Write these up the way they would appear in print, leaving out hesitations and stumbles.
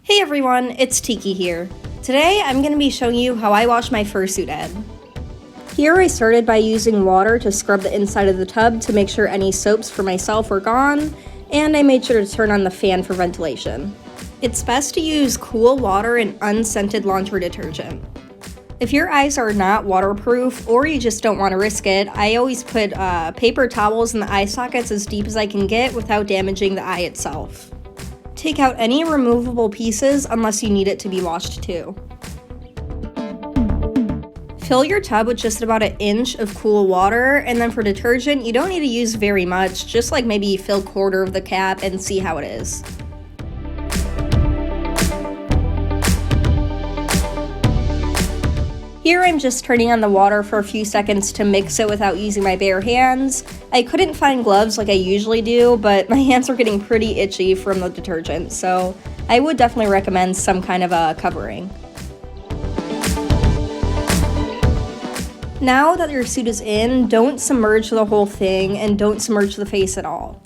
Hey everyone, it's Tiki here. Today I'm going to be showing you how I wash my fursuit head. Here I started by using water to scrub the inside of the tub to make sure any soaps for myself were gone, and I made sure to turn on the fan for ventilation. It's best to use cool water and unscented laundry detergent. If your eyes are not waterproof or you just don't want to risk it, I always put paper towels in the eye sockets as deep as I can get without damaging the eye itself. Take out any removable pieces unless you need it to be washed too. Fill your tub with just about an inch of cool water, and then for detergent, you don't need to use very much, just like maybe fill a quarter of the cap and see how it is. Here I'm just turning on the water for a few seconds to mix it without using my bare hands. I couldn't find gloves like I usually do, but my hands are getting pretty itchy from the detergent, so I would definitely recommend some kind of a covering. Now that your suit is in, don't submerge the whole thing and don't submerge the face at all.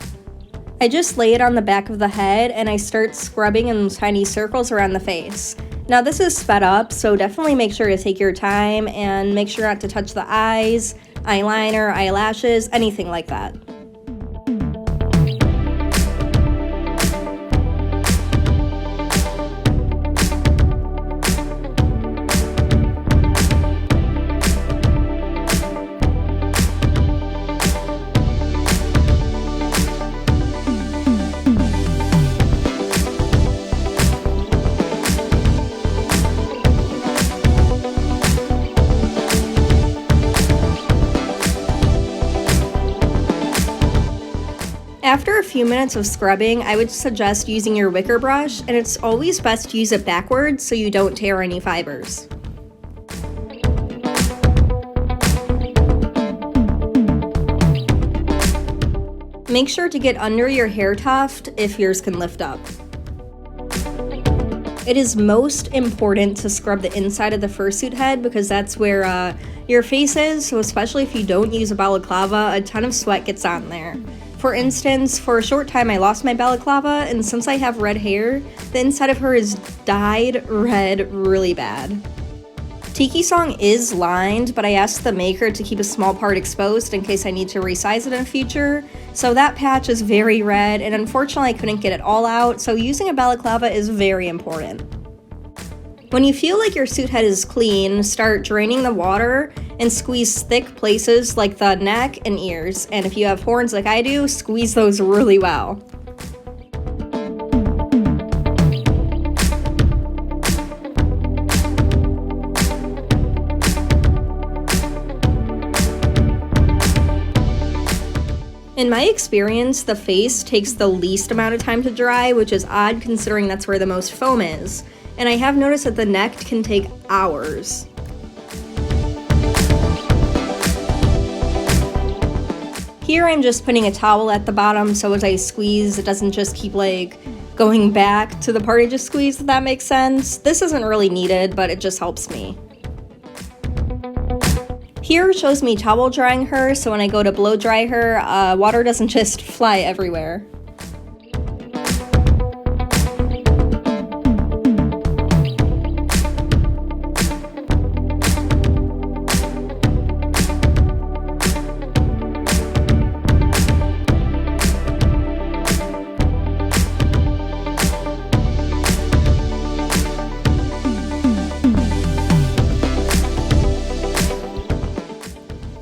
I just lay it on the back of the head and I start scrubbing in tiny circles around the face. Now this is sped up, so definitely make sure to take your time and make sure not to touch the eyes, eyeliner, eyelashes, anything like that. After a few minutes of scrubbing, I would suggest using your wicker brush, and it's always best to use it backwards so you don't tear any fibers. Make sure to get under your hair tuft if yours can lift up. It is most important to scrub the inside of the fursuit head because that's where your face is, so especially if you don't use a balaclava, a ton of sweat gets on there. For instance, for a short time I lost my balaclava, and since I have red hair, the inside of her is dyed red really bad. Tiki Song is lined, but I asked the maker to keep a small part exposed in case I need to resize it in the future, so that patch is very red, and unfortunately I couldn't get it all out, so using a balaclava is very important. When you feel like your suit head is clean, start draining the water and squeeze thick places like the neck and ears. And if you have horns like I do, squeeze those really well. In my experience, the face takes the least amount of time to dry, which is odd considering that's where the most foam is. And I have noticed that the neck can take hours. Here I'm just putting a towel at the bottom so as I squeeze, it doesn't just keep going back to the part I just squeezed, if that makes sense. This isn't really needed, but it just helps me. Here shows me towel drying her, so when I go to blow dry her, water doesn't just fly everywhere.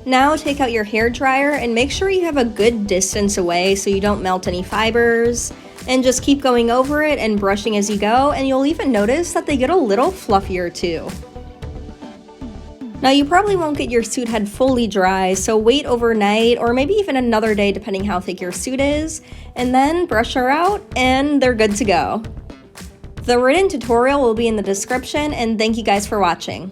Now take out your hair dryer and make sure you have a good distance away so you don't melt any fibers, and just keep going over it and brushing as you go, and you'll even notice that they get a little fluffier too. Now you probably won't get your suit head fully dry, so wait overnight or maybe even another day depending how thick your suit is, and then brush her out and they're good to go. The written tutorial will be in the description, and thank you guys for watching.